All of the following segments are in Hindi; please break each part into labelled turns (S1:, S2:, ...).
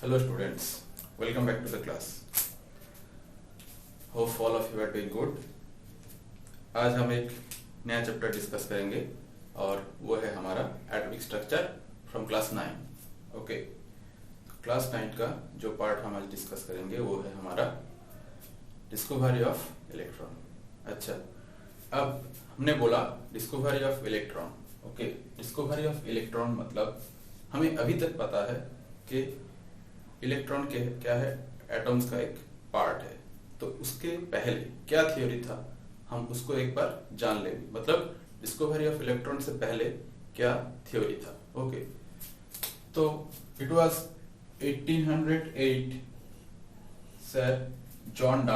S1: Hello students, welcome back to the class. Hope all of you are doing good. आज हम एक नया चैप्टर डिस्कस करेंगे और वो है हमारा atomic structure from class 9. Okay, class 9 का जो पार्ट हम आज डिस्कस करेंगे वो है हमारा डिस्कवरी ऑफ इलेक्ट्रॉन. अच्छा, अब हमने बोला discovery of electron. Okay, discovery of electron मतलब हमें अभी तक पता है कि इलेक्ट्रॉन के क्या है, एटम्स का एक पार्ट है. तो उसके पहले क्या थ्योरी था हम उसको एक बार जान लेंगे. मतलब डिस्कवरी ऑफ इलेक्ट्रॉन से पहले क्या थ्योरी था. ओके, तो it was 1808 sir John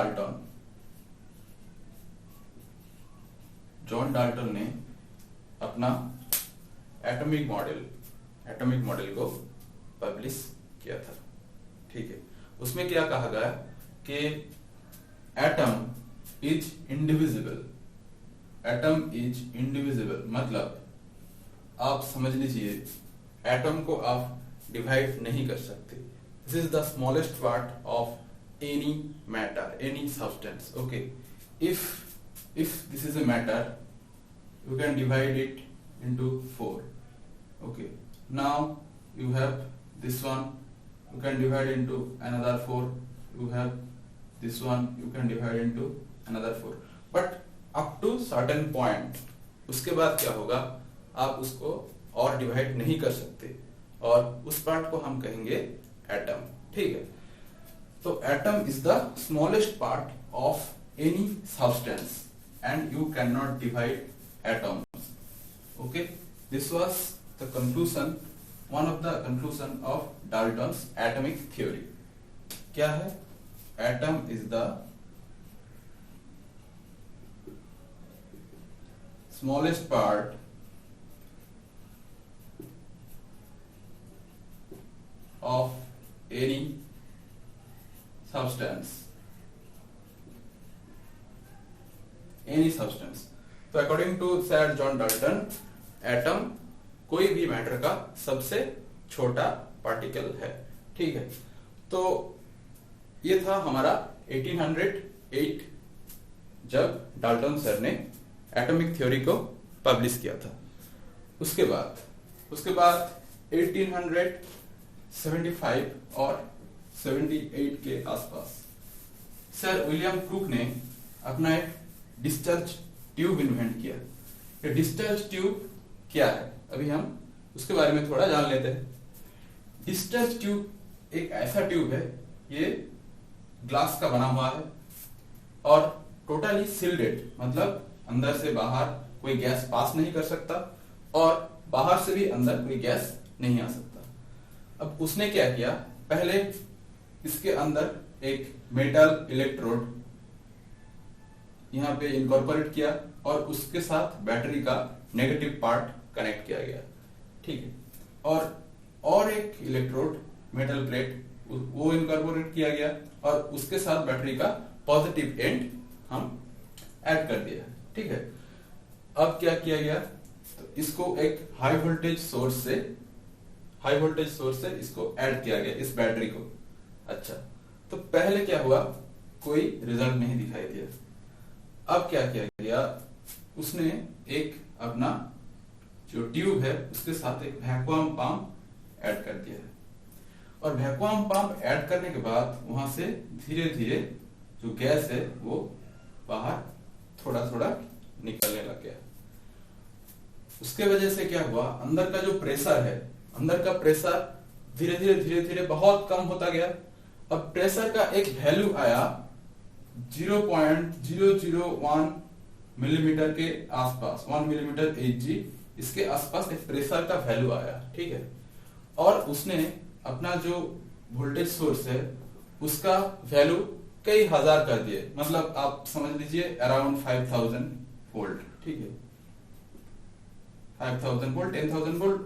S1: Dalton ने अपना एटॉमिक मॉडल को पब्लिश किया था. ठीक है, उसमें क्या कहा गया कि एटम इज इंडिविजिबल. मतलब आप समझ लीजिए एटम को आप डिवाइड नहीं कर सकते. This is the smallest part of any matter, any substance. Okay, if this is a matter, you can divide it into 4. Okay, now you have this one, you can divide into another 4. You have this one, you can divide into another 4. But up to certain point, उसके बाद क्या होगा, आप उसको और डिवाइड नहीं कर सकते और उस पार्ट को हम कहेंगे एटम. ठीक है, तो atom is the smallest part of any substance and you cannot divide atoms. Okay, this was the conclusion, one of the conclusion of Dalton's atomic theory. क्या है? Atom is the smallest part of any substance. तो according to sir John Dalton, atom कोई भी मैटर का सबसे छोटा पार्टिकल है. ठीक है, तो ये था हमारा 1808 जब डाल्टन सर ने एटॉमिक थ्योरी को पब्लिश किया था. उसके बाद 1875 और 78 के आसपास सर विलियम क्रूक ने अपना एक डिस्चार्ज ट्यूब इन्वेंट किया. ये डिस्चार्ज ट्यूब क्या है, अभी हम उसके बारे में थोड़ा जान लेते हैं. डिस्चार्ज ट्यूब एक ऐसा ट्यूब है, ये ग्लास का बना हुआ है और टोटली सील्डेड, मतलब अंदर से बाहर कोई गैस पास नहीं कर सकता और बाहर से भी अंदर कोई गैस नहीं आ सकता. अब उसने क्या किया, पहले इसके अंदर एक मेटल इलेक्ट्रोड यहाँ पे इनकॉर्पोरेट किया और उसके साथ बैटरी का नेगेटिव पार्ट कनेक्ट किया गया. ठीक है, और एक इलेक्ट्रोड मेटल प्लेट वो इनकॉर्पोरेट किया गया और उसके साथ बैटरी का पॉजिटिव एंड हम ऐड कर दिया. ठीक है, अब क्या किया गया, तो इसको एक हाई वोल्टेज सोर्स से इसको ऐड किया गया, इस बैटरी को. अच्छा, तो पहले क्या हुआ, कोई रिजल्ट नहीं दिखाई दिया. अब क्या किया गया, उसने एक अपना जो ट्यूब है उसके साथ एक वैक्यूम पंप ऐड कर दिया है और वैक्यूम पंप ऐड करने के बाद वहां से धीरे धीरे जो गैस है वो बाहर थोड़ा थोड़ा निकलने लग गया. उसके वजह से क्या हुआ, अंदर का जो प्रेशर है, अंदर का प्रेशर धीरे धीरे बहुत कम होता गया. अब प्रेशर का एक वैल्यू आया 0.001 मिलीमीटर के आसपास, 1 मिलीमीटर Hg, इसके आसपास एक प्रेशर का वैल्यू आया. ठीक है, और उसने अपना जो वोल्टेज सोर्स है उसका वैल्यू कई हजार कर दिए. मतलब आप समझ लीजिए अराउंड 5000 वोल्ट. ठीक है, 5000 volt, 10,000 volt,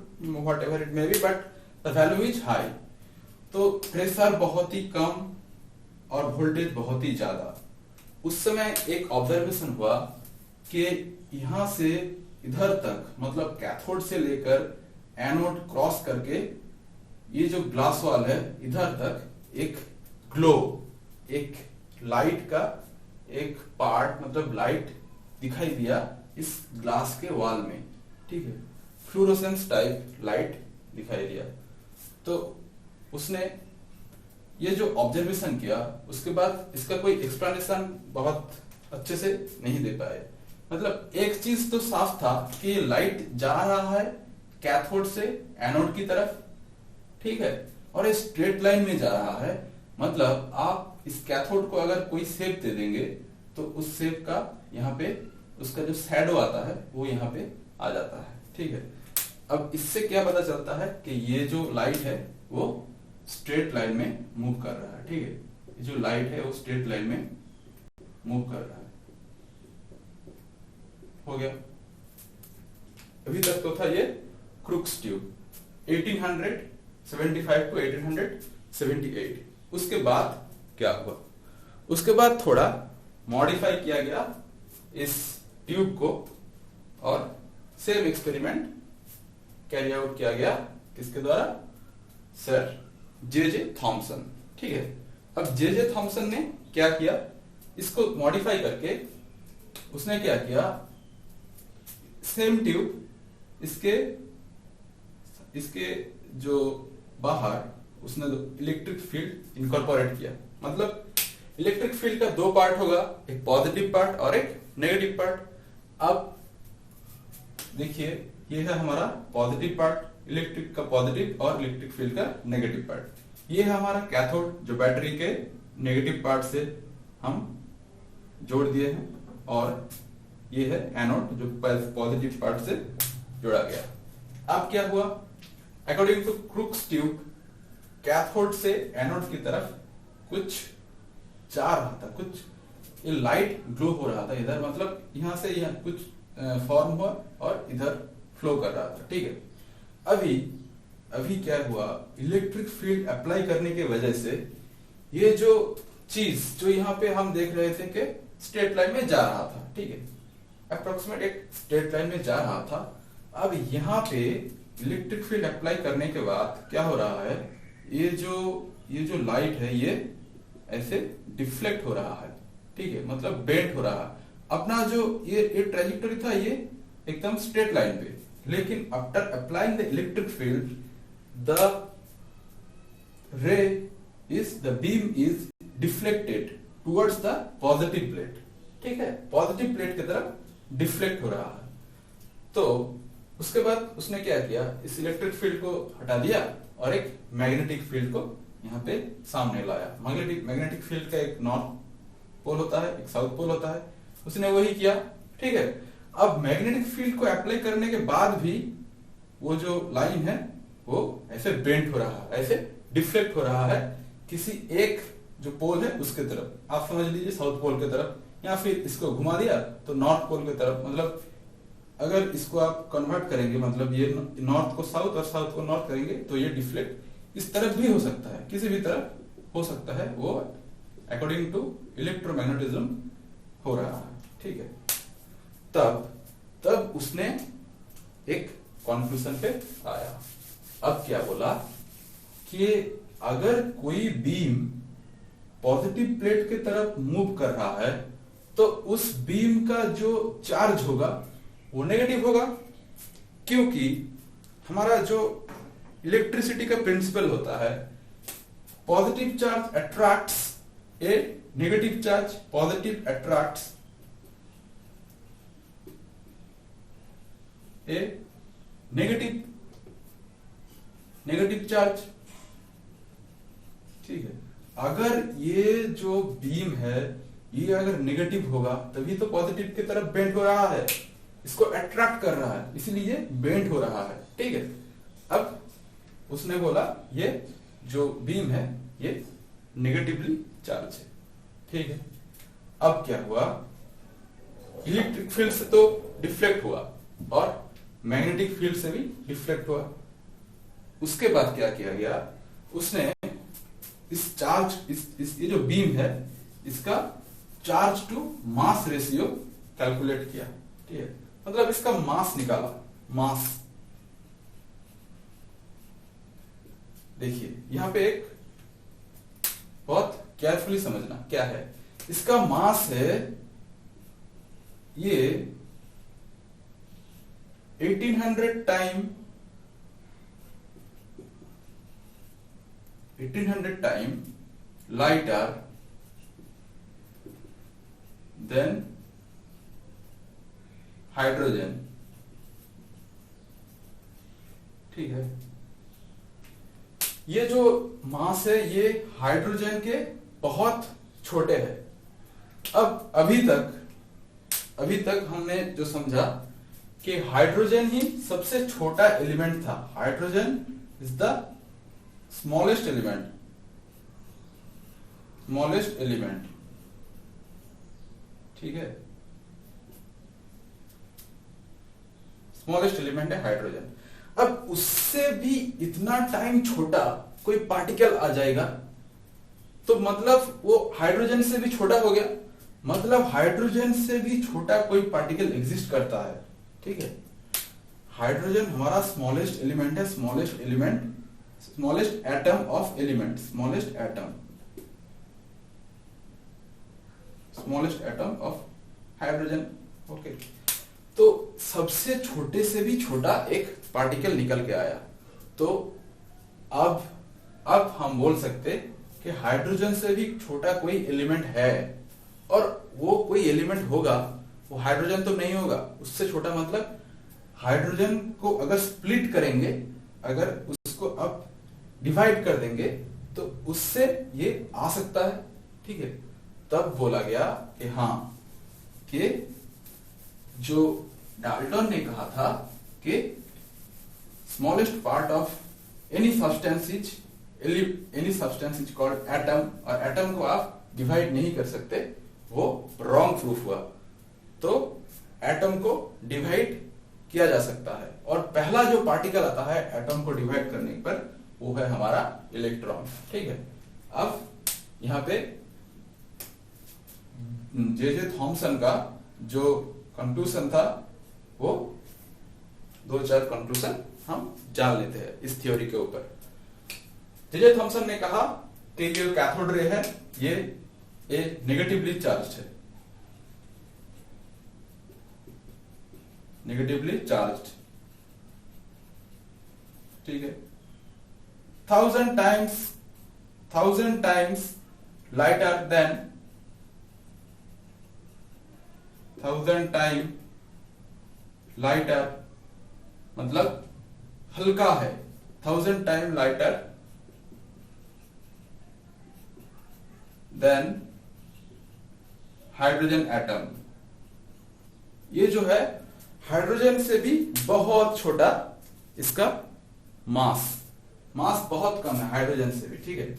S1: what ever it may be, but the value is high. तो प्रेशर बहुत ही कम और वोल्टेज बहुत ही ज्यादा. उस समय एक ऑब्जर्वेशन हुआ कि यहां से इधर तक, मतलब कैथोड से लेकर एनोड क्रॉस करके ये जो ग्लास वॉल है इधर तक एक ग्लो, एक लाइट का एक पार्ट, मतलब लाइट दिखाई दिया इस ग्लास के वॉल में, ठीक है, फ्लोरोसेंस टाइप लाइट दिखाई दिया। तो उसने ये जो ऑब्जर्वेशन किया उसके बाद इसका कोई एक्सप्लेनेशन बहुत अच्छे से नहीं दे पाए। मतलब एक चीज तो साफ था कि लाइट जा रहा है कैथोड से एनोड की तरफ, ठीक है, और ये स्ट्रेट लाइन में जा रहा है। मतलब आप इस कैथोड को अगर कोई शेप दे देंगे तो उस शेप का यहाँ पे उसका जो शैडो आता है वो यहाँ पे आ जाता है, ठीक है। अब इससे क्या पता चलता है कि ये जो लाइट है वो स्ट्रेट लाइन में मूव कर रहा है, ठीक है, ये जो लाइट है वो स्ट्रेट लाइन में मूव कर रहा है। हो गया। अभी तक तो था ये क्रूक्स ट्यूब 1875 टू 1878। उसके बाद क्या हुआ? उसके बाद थोड़ा मॉडिफाई किया गया इस ट्यूब को और सेम एक्सपेरिमेंट कैरी आउट किया गया किसके द्वारा? सर जे थॉमसन, ठीक है। अब जे थॉमसन ने क्या किया, इसको मॉडिफाई करके उसने क्या किया, सेम ट्यूब इसके जो बाहर उसने इलेक्ट्रिक फील्ड इनकॉर्पोरेट किया। मतलब इलेक्ट्रिक फील्ड का दो पार्ट होगा, एक पॉजिटिव पार्ट और एक नेगेटिव पार्ट। अब देखिए ये है हमारा पॉजिटिव पार्ट, इलेक्ट्रिक का पॉजिटिव और इलेक्ट्रिक फील्ड का नेगेटिव पार्ट। ये है हमारा कैथोड जो बैटरी के नेगेटिव पार्ट से हम जोड़ दिए हैं, और ये है एनोड जो पॉजिटिव पार्ट से जोड़ा गया। अब क्या हुआ? According to Crookes tube cathode से एनोड की तरफ कुछ जा रहा था, कुछ ये लाइट ग्लो हो रहा था इधर, मतलब यहां से यहां कुछ फॉर्म हुआ और इधर फ्लो कर रहा था, ठीक है। अभी क्या हुआ, इलेक्ट्रिक फील्ड अप्लाई करने की वजह से ये जो चीज जो यहाँ पे हम देख रहे थे कि स्ट्रेट लाइन में जा रहा था, ठीक है, अप्रोक्सीमेट एक स्ट्रेट लाइन में जा रहा था। अब यहाँ पे इलेक्ट्रिक फील्ड अप्लाई करने के बाद क्या हो रहा है, ये जो लाइट है ये ऐसे डिफ्लेक्ट हो रहा है, ठीक है, मतलब बेंड हो रहा है। अपना जो ये ट्रेजेक्टरी था ये एकदम स्ट्रेट लाइन पे, लेकिन after applying the electric field the beam is deflected towards the positive plate, ठीक है, पॉजिटिव प्लेट की तरफ डिफ्लेक्ट हो रहा है। तो उसके बाद उसने क्या किया, इस इलेक्ट्रिक फील्ड को हटा दिया और एक मैग्नेटिक फील्ड को यहाँ पे सामने लाया। मैग्नेटिक फील्ड का एक नॉर्थ पोल होता है, एक साउथ पोल होता है, उसने वही किया, ठीक है। अब मैग्नेटिक फील्ड को अप्लाई करने के बाद भी वो जो लाइन है वो ऐसे बेंड हो रहा है, ऐसे डिफ्लेक्ट हो रहा है किसी एक जो पोल है उसके तरफ, आप समझ लीजिए साउथ पोल की तरफ, या फिर इसको घुमा दिया तो नॉर्थ पोल की तरफ। मतलब अगर इसको आप कन्वर्ट करेंगे, मतलब ये नॉर्थ को साउथ और साउथ को नॉर्थ करेंगे तो ये डिफ्लेक्ट इस तरफ भी हो सकता है, किसी भी तरफ हो सकता है, वो अकॉर्डिंग टू इलेक्ट्रोमैग्नेटिज्म हो रहा है, ठीक है। तब उसने एक कंक्लूजन पे आया। अब क्या बोला कि अगर कोई बीम पॉजिटिव प्लेट की तरफ मूव कर रहा है तो उस बीम का जो चार्ज होगा वो नेगेटिव होगा, क्योंकि हमारा जो इलेक्ट्रिसिटी का प्रिंसिपल होता है, पॉजिटिव चार्ज अट्रैक्ट्स ए नेगेटिव चार्ज, पॉजिटिव अट्रैक्ट्स ए नेगेटिव चार्ज, ठीक है। अगर ये जो बीम है ये अगर नेगेटिव होगा तभी तो पॉजिटिव की तरफ बेंड हो रहा है, इसको अट्रैक्ट कर रहा है, इसलिए बेंड हो रहा है, ठीक है। अब उसने बोला ये जो बीम है ये नेगेटिवली चार्ज है, ठीक है। अब क्या हुआ, इलेक्ट्रिक फील्ड से तो डिफ्लेक्ट हुआ और मैग्नेटिक फील्ड से भी डिफ्लेक्ट हुआ। उसके बाद क्या किया गया, उसने इस चार्ज ये जो बीम है इसका charge to mass ratio calculate किया, ठीक है, मतलब इसका मास निकाला। मास देखिए यहां पे एक बहुत केयरफुली समझना क्या है, इसका मास है ये 1800 टाइम lighter than हाइड्रोजन। ठीक है, ये जो मास है ये हाइड्रोजन के बहुत छोटे हैं। अब अभी तक हमने जो समझा कि हाइड्रोजन ही सबसे छोटा एलिमेंट था। Hydrogen is the smallest element, ठीक है, स्मॉलेस्ट एलिमेंट है हाइड्रोजन। अब उससे भी इतना टाइम छोटा कोई पार्टिकल आ जाएगा तो मतलब वो हाइड्रोजन से भी छोटा हो गया, मतलब हाइड्रोजन से भी छोटा कोई पार्टिकल एग्जिस्ट करता है। ठीक है, हाइड्रोजन हमारा स्मॉलेस्ट एलिमेंट है, smallest atom of element, smallest atom of hydrogen. Okay, तो सबसे छोटे से भी छोटा एक पार्टिकल निकल के आया, तो अब हम बोल सकते कि हाइड्रोजन से भी छोटा कोई एलिमेंट है, और वो कोई एलिमेंट होगा, वो हाइड्रोजन तो नहीं होगा, उससे छोटा मतलब हाइड्रोजन को अगर स्प्लिट करेंगे, अगर उसको अब डिवाइड कर देंगे तो उससे ये आ सकता है। ठीक है, तब बोला गया कि हाँ, कि जो डाल्टन ने कहा था कि smallest part of any substance is called atom, और एटम को आप डिवाइड नहीं कर सकते, वो रॉन्ग प्रूफ हुआ। तो एटम को डिवाइड किया जा सकता है, और पहला जो पार्टिकल आता है एटम को डिवाइड करने पर वो है हमारा इलेक्ट्रॉन। ठीक है, अब यहां पे जे थॉमसन का जो कंक्लूजन था वो 2-4 कंक्लूजन हम जान लेते हैं इस थ्योरी के ऊपर। जे थॉमसन ने कहा कि ये कैथोड रे है, ये नेगेटिवली चार्ज है, नेगेटिवली चार्ज्ड। ठीक है, 1000 times lighter than 1000 time lighter मतलब हल्का है, 1000 time lighter than hydrogen atom. ये जो है हाइड्रोजन से भी बहुत छोटा इसका मास बहुत कम है हाइड्रोजन से भी। ठीक है,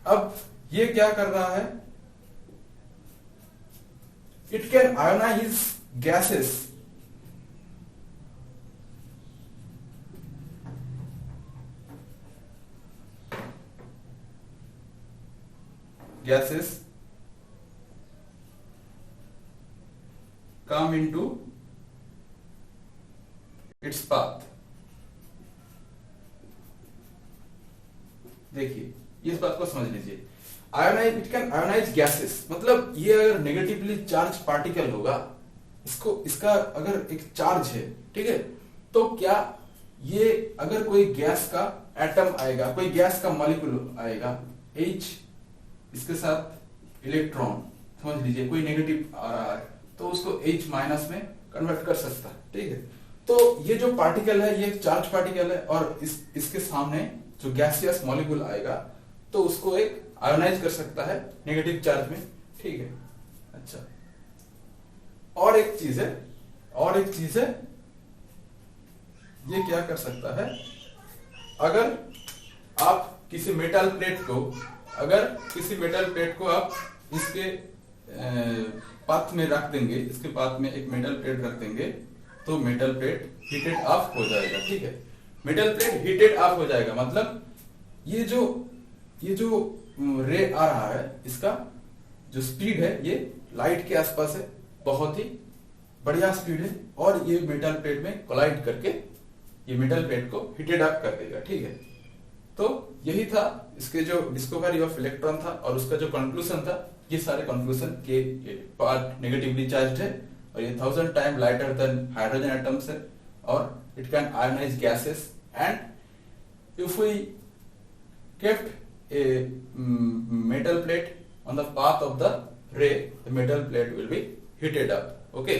S1: अब ये क्या कर रहा है, it can ionise gases, come into its path। देखिए इस बात को समझ लीजिए, इट कैन आयोनाइज गैसेस मतलब ये अगर नेगेटिवली चार्ज पार्टिकल होगा, इसका अगर एक चार्ज है, ठीक है, तो क्या ये अगर कोई गैस का एटम आएगा, कोई गैस का मॉलिक्यूल आएगा, H इसके साथ इलेक्ट्रॉन, समझ लीजिए कोई नेगेटिव आ रहा है तो उसको H माइनस में कन्वर्ट कर सकता है। ठीक है, तो ये जो पार्टिकल है ये चार्ज पार्टिकल है, और इसके सामने जो गैसियस मॉलिक्यूल आएगा तो उसको एक आयोनाइज कर सकता है नेगेटिव चार्ज में। ठीक है, अच्छा, और एक चीज है ये क्या कर सकता है, अगर आप किसी मेटल प्लेट को आप इसके पाथ में रख देंगे, इसके पाथ में एक मेटल प्लेट रख देंगे तो मेटल प्लेट हीटेड ऑफ हो जाएगा। ठीक है, मेटल प्लेट हीटेड ऑफ हो जाएगा मतलब ये जो रे आ रहा है इसका जो स्पीड है ये लाइट के आसपास है, बहुत ही बढ़िया स्पीड है, और ये मेटल प्लेट में कोलाइड करके ये मेटल प्लेट को हीटेड अप कर देगा। ठीक है, तो यही था इसके जो डिस्कवरी ऑफ इलेक्ट्रॉन था और उसका जो कंक्लूजन था। ये सारे कंक्लूजन के पार्ट नेगेटिवली चार्ज्ड है और ये 1000 time lighter than hydrogen atoms है और it can ionise gases and if we kept a metal plate on the path of the ray, the metal plate will be heated up. Okay,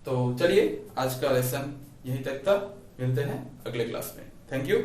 S1: तो चलिए आज का लेसन यहीं तक था, मिलते हैं अगले क्लास में। Thank you.